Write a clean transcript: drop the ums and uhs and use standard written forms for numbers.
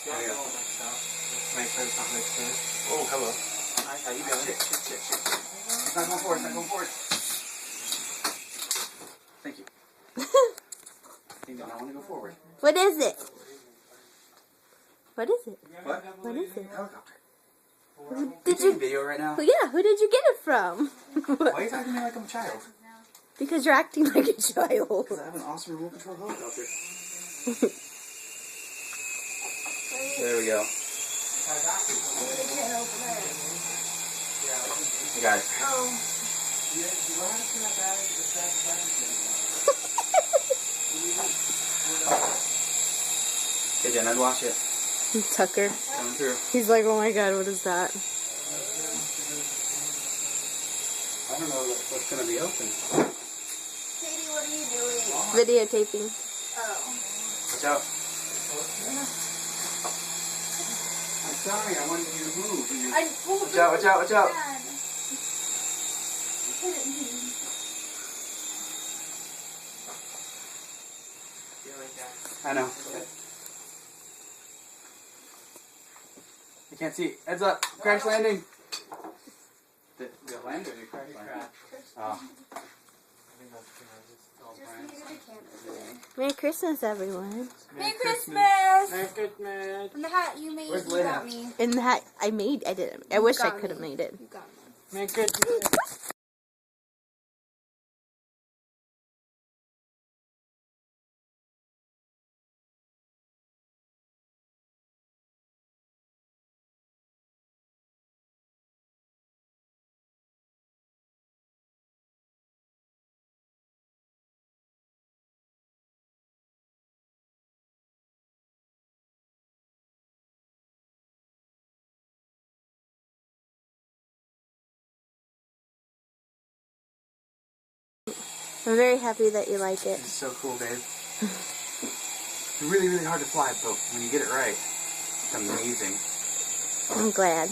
There you go. Make sure it's not mixed in. Oh, hello. Hi, how you doing? Shit. It's not going forward. Thank you. You do not want to go forward. What is it? What is it? What? What is it? Helicopter. Did you you? video right now? Yeah. Who did you get it from? Why are you talking to me like I'm a child? Because you're acting like a child. Because I have an awesome remote control helicopter. There we go. Hey guys. Oh. Hey Jen, I'd watch it. Tucker. Coming through. He's like, oh my god, what is that? I don't know what's going to be open. Katie, what are you doing? Videotaping. Oh. Watch out. I'm sorry, I wanted you to move. I pulled Watch out, watch out, watch out. I know. I can't see. Heads up. Crash landing. Did it land or did it crash land? Oh. Merry Christmas, everyone. Merry Christmas! Merry Christmas. And the hat you made, Where's you Leia? got me. In that, I did. I wish I got could have me. made it. You got me. Merry Christmas. I'm very happy that you like it. It's so cool, babe. It's really, really hard to fly, but when you get it right, it's amazing. I'm glad.